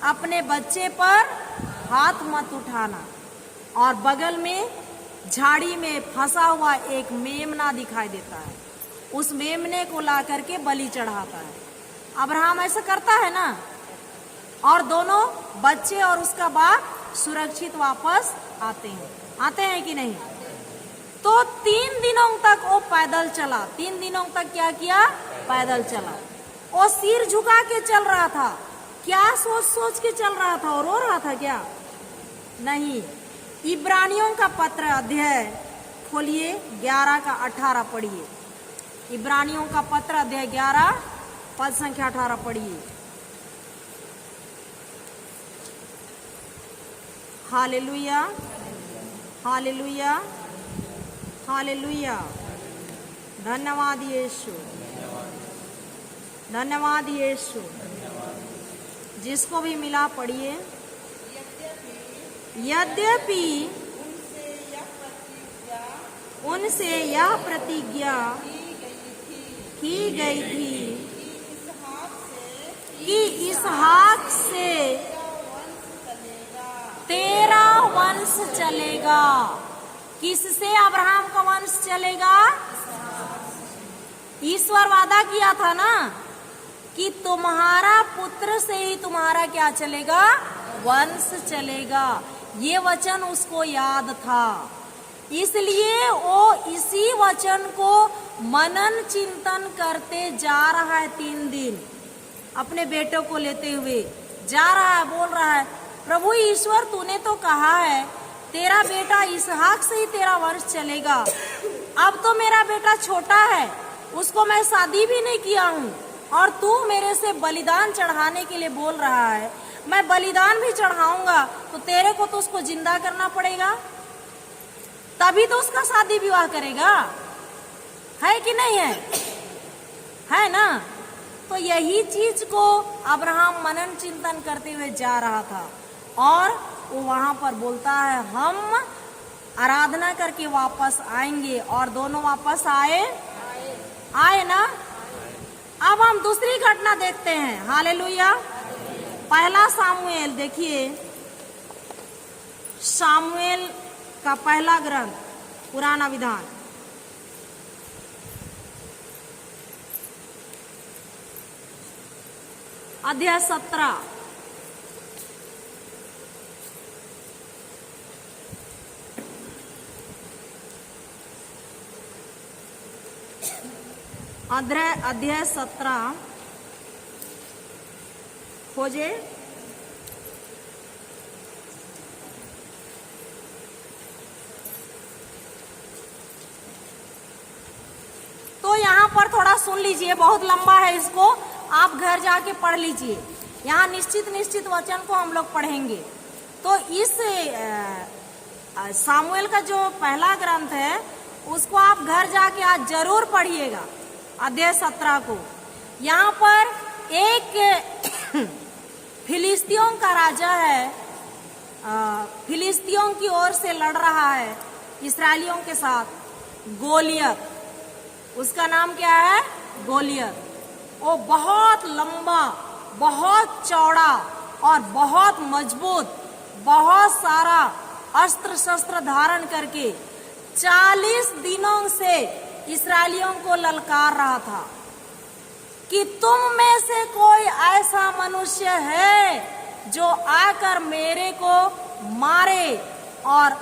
अपने बच्चे पर हाथ मत उठाना। और बगल में झाड़ी में फंसा हुआ एक मेमना दिखाई देता है, उस मेमने को ला करके बलि चढ़ाता है। अब्राहम ऐसा करता है ना, और दोनों बच्चे और उसका बाप सुरक्षित वापस आते हैं कि नहीं? तो 3 दिनों तक वो पैदल चला। 3 दिनों तक क्या किया? पैदल चला। वो सिर झुका के चल रहा था। क्या सोच सोच के चल रहा था? और रो रहा था क्या? नहीं। इब्रानियों का पत्र अध्याय खोलिए, 11 का 18 पढ़िए। इब्रानियों का पत्र अध्याय 11 पद संख्या 18 पढ़िए। Hallelujah, hallelujah, hallelujah. धन्यवाद यीशु, धन्यवाद यीशु। जिसको भी मिला पढ़िए। यद्यपि उनसे यह प्रतिज्ञा की गई थी कि इसहाक से तेरा वंश चलेगा। किससे अब्राहम का वंश चलेगा? ईश्वर वादा किया था ना कि तुम्हारा पुत्र से ही तुम्हारा क्या चलेगा? वंश चलेगा। ये वचन उसको याद था, इसलिए वो इसी वचन को मनन चिंतन करते जा रहा है। 3 दिन अपने बेटों को लेते हुए जा रहा है, बोल रहा है, प्रभु ईश्वर तूने तो कहा है तेरा बेटा इसहाक से ही तेरा वंश चलेगा। अब तो मेरा बेटा छोटा है, उसको मैं शादी भी नहीं किया हूँ, और तू मेरे से बलिदान चढ़ाने के लिए बोल रहा है। मैं बलिदान भी चढ़ाऊंगा तो तेरे को तो उसको जिंदा करना पड़ेगा, तभी तो उसका शादी विवाह करेगा। है कि नहीं है? है ना? तो यही चीज को अब्राहम मनन चिंतन करते हुए जा रहा था, और वो वहां पर बोलता है हम आराधना करके वापस आएंगे। और दोनों वापस आए ना। अब हम दूसरी घटना देखते हैं। हालेलुया। पहला सामुएल देखिए, सामुएल का पहला ग्रंथ, पुराना विधान, अध्याय 17। अध्याय 17 खोजे। तो यहाँ पर थोड़ा सुन लीजिए, बहुत लंबा है, इसको आप घर जाके पढ़ लीजिए। यहाँ निश्चित वचन को हम लोग पढ़ेंगे। तो इस सामुएल का जो पहला ग्रंथ है उसको आप घर जाके आज जरूर पढ़िएगा, अध्याय 17 को। यहाँ पर एक फिलिस्तियों का राजा है, फिलिस्तियों की ओर से लड़ रहा है इस्राएलियों के साथ, गोलियत। उसका नाम क्या है? गोलियत। वो बहुत लंबा, बहुत चौड़ा और बहुत मजबूत, बहुत सारा अस्त्र शस्त्र धारण करके 40 दिनों से इस्राएलियों को ललकार रहा था कि तुम में से कोई ऐसा मनुष्य है जो आकर मेरे को मारे, और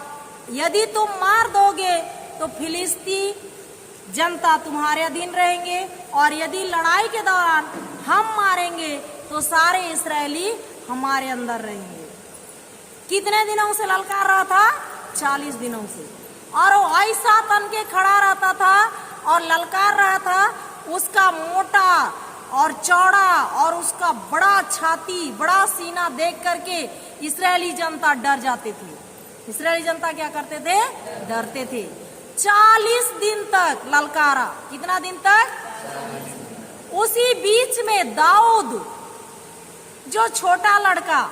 यदि तुम मार दोगे तो फिलिस्ती जनता तुम्हारे अधीन रहेंगे, और यदि लड़ाई के दौरान हम मारेंगे तो सारे इस्राएली हमारे अंदर रहेंगे। कितने दिनों से ललकार रहा था? 40 दिनों से। और वो ऐसा तन के खड़ा रहता था और ललकार रहा था। उसका मोटा और चौड़ा और उसका बड़ा छाती, बड़ा सीना देख करके इस्राएली जनता डर जाते थे। इस्राएली जनता क्या करते थे? डरते थे। 40 दिन तक ललकारा। कितना दिन तक? उसी बीच में दाऊद, जो छोटा लड़का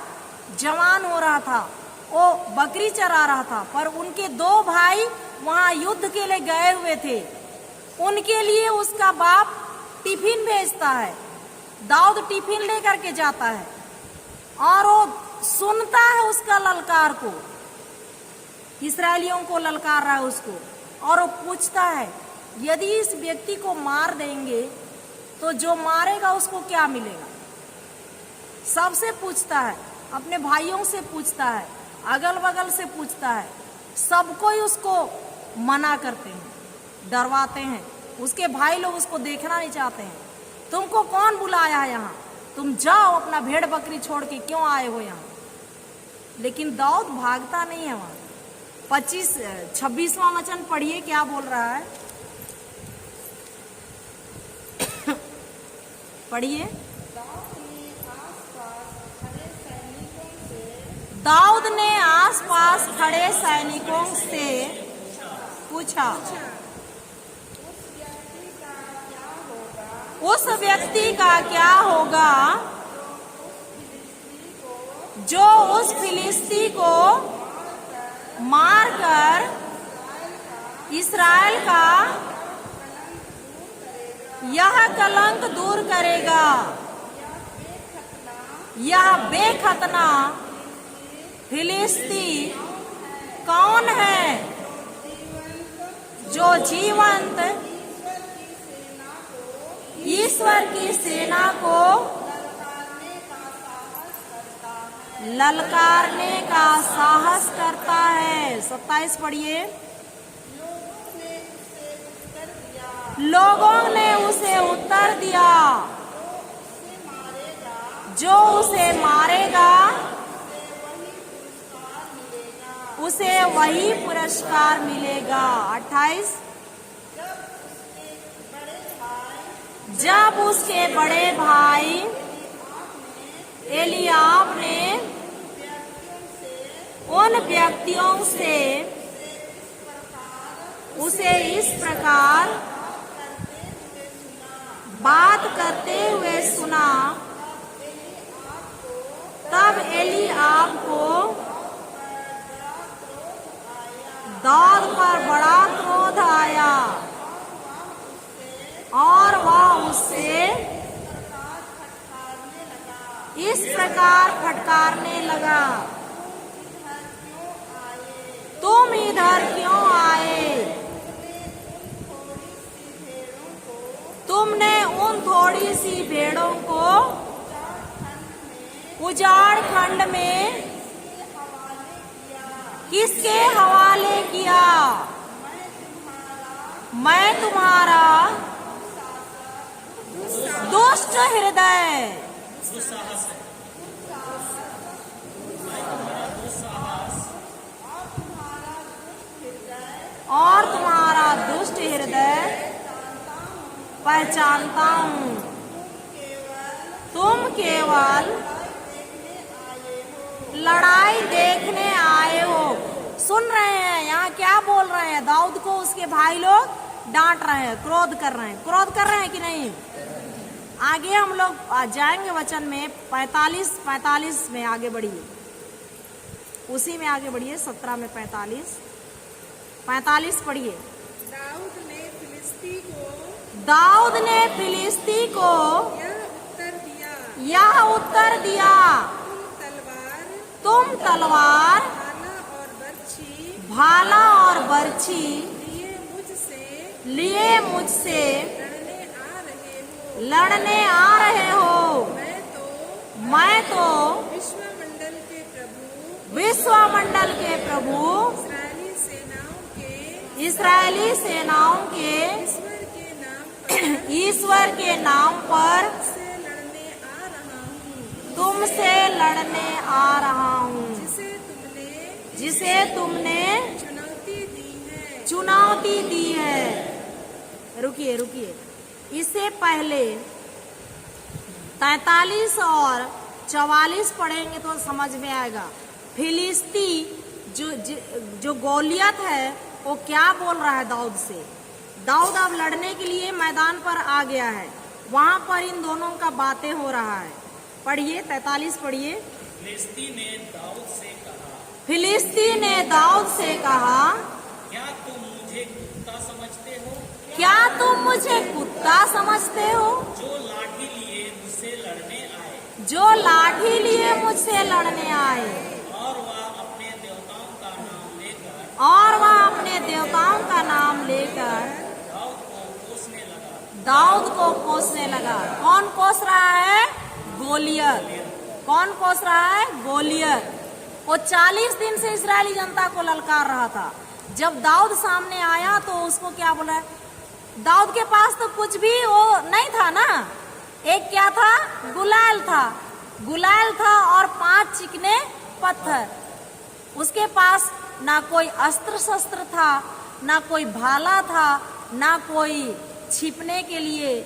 जवान हो रहा था, वो बकरी चरा रहा था, पर उनके 2 भाई वहां युद्ध के लिए गए हुए थे। उनके लिए उसका बाप टिफिन भेजता है। दाऊद टिफिन लेकर के जाता है और वो सुनता है उसका ललकार को, इस्राएलियों को ललकार रहा है उसको, और वो पूछता है यदि इस व्यक्ति को मार देंगे तो जो मारेगा उसको क्या मिलेगा? सबसे पूछता है, अपने भाइयों से पूछता है, अगल बगल से पूछता है। सबको ही उसको मना करते हैं, डरवाते हैं। उसके भाई लोग उसको देखना नहीं चाहते हैं। तुमको कौन बुलाया है यहाँ? तुम जाओ, अपना भेड़ बकरी छोड़ के क्यों आए हो यहाँ? लेकिन दाऊद भागता नहीं है वहां। 26वां वचन पढ़िए, क्या बोल रहा है? पढ़िए। दाऊद ने आसपास खड़े सैनिकों से पूछा, उस व्यक्ति का क्या होगा जो उस फिलिस्ती को मारकर इस्राएल का यह कलंक दूर करेगा? यह बेखतना फिलिस्ती कौन है जो जीवंत ईश्वर की सेना को ललकारने का साहस करता है? 27 पढ़िए। लोगों ने उसे उत्तर दिया, जो उसे मारेगा उसे वही पुरस्कार मिलेगा। 28, जब उसके बड़े भाई एलियाब ने उन व्यक्तियों से उसे इस प्रकार बात करते हुए सुना, तब एलियाब को दाऊद पर बड़ा क्रोध आया और वह उससे इस प्रकार फटकारने लगा, तुम इधर क्यों आए? तुमने उन थोड़ी सी भेड़ों को उजाड़ खंड में किसके हवाले किया? मैं तुम्हारा दुष्ट हृदय और तुम्हारा दुष्ट हृदय पहचानता हूँ। तुम केवल लड़ाई देखने आए हो। सुन रहे हैं यहाँ क्या बोल रहे हैं? दाऊद को उसके भाई लोग डांट रहे हैं, क्रोध कर रहे हैं। क्रोध कर रहे हैं कि नहीं? आगे हम लोग जाएंगे वचन में 45 में आगे बढ़िए, उसी में आगे बढ़िए। 17 में 45 पढ़िए। दाऊद ने फिलिस्ती को यह उत्तर दिया, तुम तलवार, भाला और बर्छी लिए मुझसे लड़ने आ रहे हो। मैं तो विश्वमंडल के प्रभु इस्राएली सेनाओं के ईश्वर के नाम पर तुमसे लड़ने आ रहा हूँ, जिसे तुमने चुनौती दी है। रुकिए, इससे पहले 43 और 44 पढ़ेंगे तो समझ में आएगा। फिलिस्ती जो गोलियत है वो क्या बोल रहा है दाऊद से। दाऊद अब लड़ने के लिए मैदान पर आ गया है, वहां पर इन दोनों का बातें हो रहा है। पढ़िए 43 पढ़िए। फिलिस्ती ने दाऊद से कहा, क्या तुम मुझे कुत्ता समझते हो? क्या तुम मुझे कुत्ता समझते हो? जो लाठी लिए मुझसे लड़ने आए और वह अपने देवताओं का नाम लेकर दाऊद को कोसने लगा। कौन कोस रहा है? गोलियत। कौन कोस रहा है? गोलियत। वो 40 दिन से इस्राएली जनता को ललकार रहा था। जब दाऊद सामने आया तो उसको क्या बोला? दाऊद के पास तो कुछ भी वो नहीं था ना। एक क्या था? गुलाल था और 5 चिकने पत्थर। उसके पास ना कोई अस्त्र शस्त्र था, ना कोई भाला था, ना कोई छिपने के लिए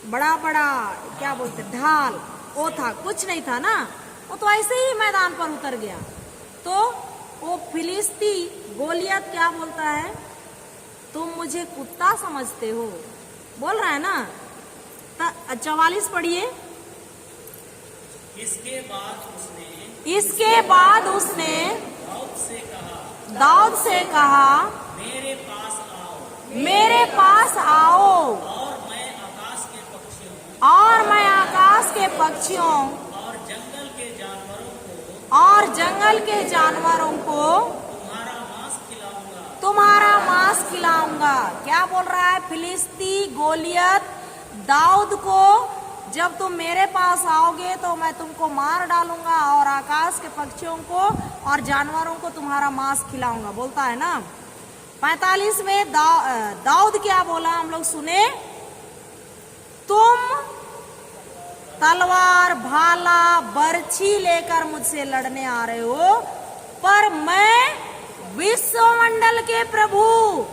बड़ा क्या बोलते ढाल वो था, कुछ नहीं था ना। वो तो ऐसे ही मैदान पर उतर गया। तो वो फिलिस्ती गोलियत क्या बोलता है? तुम मुझे कुत्ता समझते हो, बोल रहा है ना। 44 पढ़िए। इसके बाद उसने दाऊद से कहा, मेरे पास आओ और मैं आकाश के पक्षियों और जंगल के जानवरों को तुम्हारा मांस खिलाऊंगा। क्या बोल रहा है फिलिस्ती गोलियत दाऊद को? जब तुम मेरे पास आओगे तो मैं तुमको मार डालूंगा और आकाश के पक्षियों को और जानवरों को तुम्हारा मांस खिलाऊंगा, बोलता है ना। 45 में दाऊद क्या बोला हम लोग सुने। तुम तलवार, भाला, बर्छी लेकर मुझसे लड़ने आ रहे हो, पर मैं विश्वमंडल के प्रभु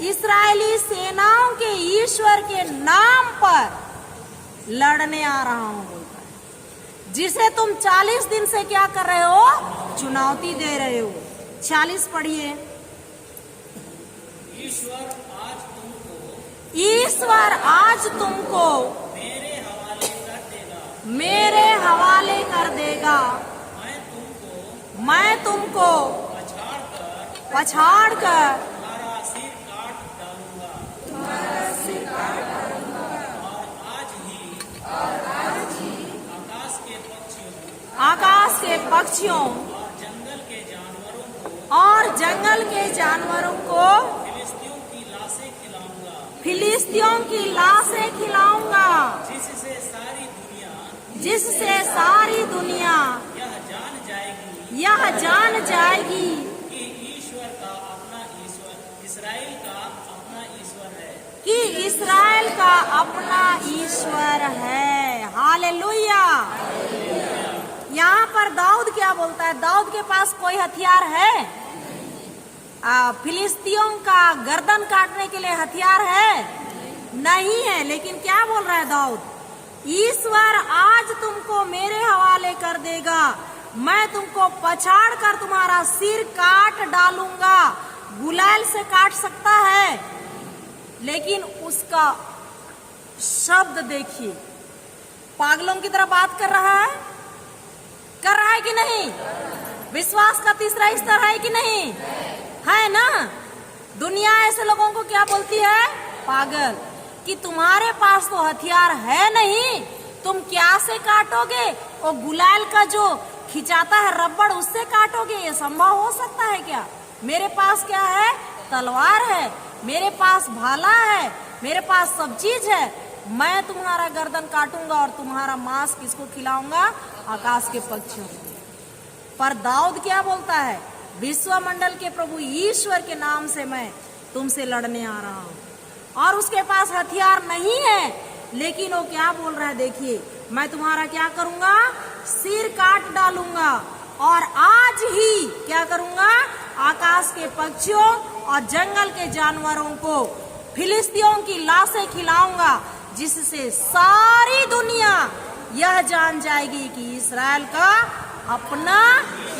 इस्राएली सेनाओं के ईश्वर के नाम पर लड़ने आ रहा हूं, बोलता है। जिसे तुम 40 दिन से क्या कर रहे हो? चुनौती दे रहे हो। 46 पढ़िए। ईश्वर आज तुमको मेरे हवाले कर देगा। मैं तुमको पछाड़ कर आकाश के पक्षियों और जंगल के जानवरों को फिलिस्तियों की लाशें खिलाऊंगा, जिससे सारी दुनिया यह जान जाएगी कि ईश्वर का अपना ईश्वर इस्राएल का अपना ईश्वर है, कि इस्राएल का अपना ईश्वर है। हालेलुया। यहाँ पर दाऊद क्या बोलता है? दाऊद के पास कोई हथियार है? फिलिस्तियों का गर्दन काटने के लिए हथियार है? नहीं है। लेकिन क्या बोल रहा है दाऊद? ईश्वर आज तुमको मेरे हवाले कर देगा, मैं तुमको पछाड़ कर तुम्हारा सिर काट डालूंगा। गुलाल से काट सकता है, लेकिन उसका शब्द देखिए, पागलों की तरह बात कर रहा है। कर रहा है कि नहीं? विश्वास का तीसरा स्तर है कि नहीं? है ना। दुनिया ऐसे लोगों को क्या बोलती है? पागल। कि तुम्हारे पास तो हथियार है नहीं, तुम क्या से काटोगे? और गुलाल का जो खिंचाता है रबड़, उससे काटोगे? ये संभव हो सकता है क्या? मेरे पास क्या है? तलवार है, मेरे पास भाला है, मेरे पास सब चीज है। मैं तुम्हारा गर्दन काटूंगा और तुम्हारा मांस किसको खिलाऊंगा? आकाश के पक्षियों को। पर दाऊद क्या बोलता है? विश्वमंडल के प्रभु ईश्वर के नाम से मैं तुमसे लड़ने आ रहा हूं। और उसके पास हथियार नहीं है, लेकिन वो क्या बोल रहा है? देखिए, मैं तुम्हारा क्या करूंगा? सिर काट डालूंगा, और आज ही क्या करूंगा? आकाश के पक्षियों और जंगल के जानवरों को फिलिस्तियों की लाशें खिलाऊंगा, जिससे सारी दुनिया यह जान जाएगी कि इस्राएल का अपना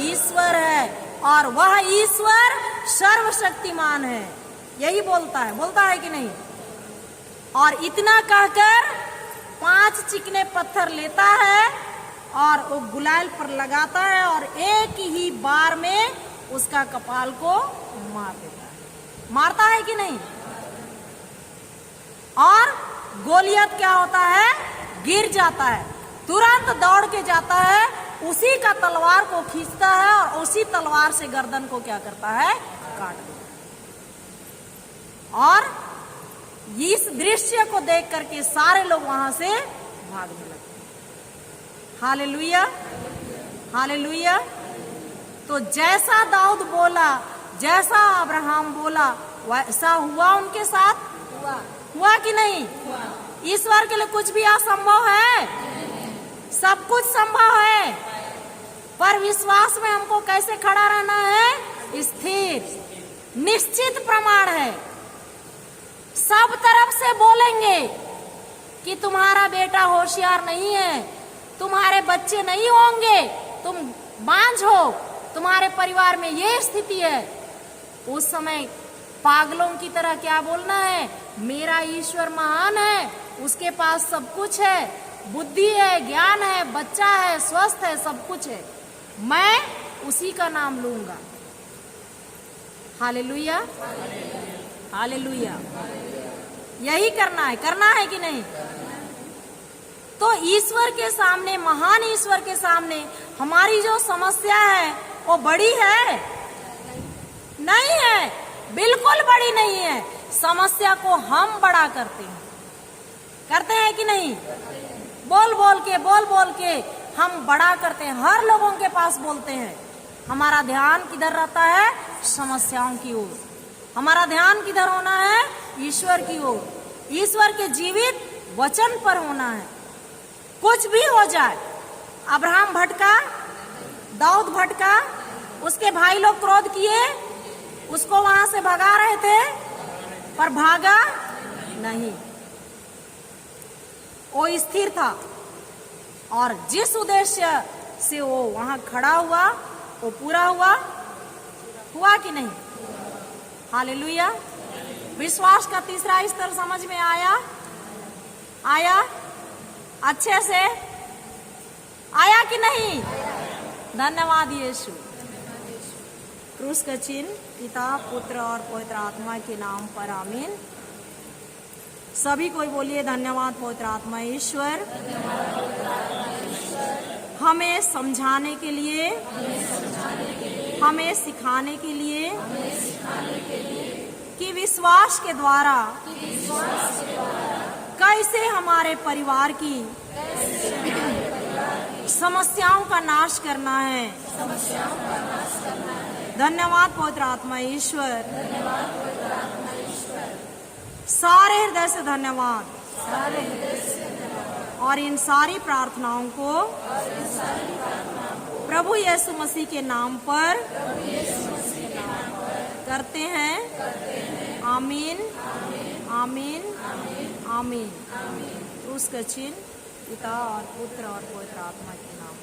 ईश्वर है, और वह ईश्वर सर्वशक्तिमान है। यही बोलता है कि नहीं? और इतना कहकर 5 चिकने पत्थर लेता है और वो गुलाल पर लगाता है, और एक ही बार में उसका कपाल को मार देता है। मारता है कि नहीं? और गोलियत क्या होता है? गिर जाता है। तुरंत दौड़ के जाता है, उसी का तलवार को खींचता है, और उसी तलवार से गर्दन को क्या करता है? काट देता है। और इस दृश्य को देख करके सारे लोग वहां से भागने लगते हैं। Hallelujah, hallelujah. तो जैसा दाऊद बोला, जैसा अब्राहम बोला, वैसा हुआ उनके साथ। हुआ कि नहीं? ईश्वर के लिए कुछ भी असंभव है? सब कुछ संभव है। पर विश्वास में हमको कैसे खड़ा रहना है? स्थिर। निश्चित प्रमाण है। सब तरफ से बोलेंगे कि तुम्हारा बेटा होशियार नहीं है, तुम्हारे बच्चे नहीं होंगे, तुम बांझ हो, तुम्हारे परिवार में ये स्थिति है। उस समय पागलों की तरह क्या बोलना है? मेरा ईश्वर महान है, उसके पास सब कुछ है, बुद्धि है, ज्ञान है, बच्चा है, स्वस्थ है, सब कुछ है, मैं उसी का नाम लूंगा। Hallelujah, hallelujah. यही करना है कि नहीं? तो ईश्वर के सामने, महान ईश्वर के सामने हमारी जो समस्या है वो बड़ी है? नहीं है, बिल्कुल बड़ी नहीं है। समस्या को हम बड़ा करते हैं कि नहीं? बोल बोल के हम बड़ा करते हैं। हर लोगों के पास बोलते हैं। हमारा ध्यान किधर रहता है? समस्याओं की ओर। हमारा ध्यान किधर होना है? ईश्वर की ओर, ईश्वर के जीवित वचन पर होना है। कुछ भी हो जाए, अब्राहम भटका, दाऊद भटका, उसके भाई लोग क्रोध किए, उसको वहां से भगा रहे थे, पर भागा नहीं। वो स्थिर था, और जिस उद्देश्य से वो वहां खड़ा हुआ वो पूरा हुआ कि नहीं? हालेलुया। विश्वास का तीसरा स्तर समझ में आया? अच्छे से आया कि नहीं? धन्यवाद यीशु। क्रूस का चिन्ह पिता, पुत्र और पवित्र आत्मा के नाम पर आमीन। सभी कोई बोलिए धन्यवाद पवित्र आत्मा ईश्वर, हमें समझाने के लिए, हमें सिखाने के लिए कि विश्वास के द्वारा कैसे हमारे परिवार की समस्याओं का नाश करना है। धन्यवाद पवित्र आत्मा ईश्वर, सारे हृदय से धन्यवाद। और इन सारी प्रार्थनाओं को प्रभु यीशु मसीह के नाम पर करते हैं। आमीन। आमीन आमीन। उसका चिन्ह पिता और पुत्र और पवित्र आत्मा के नाम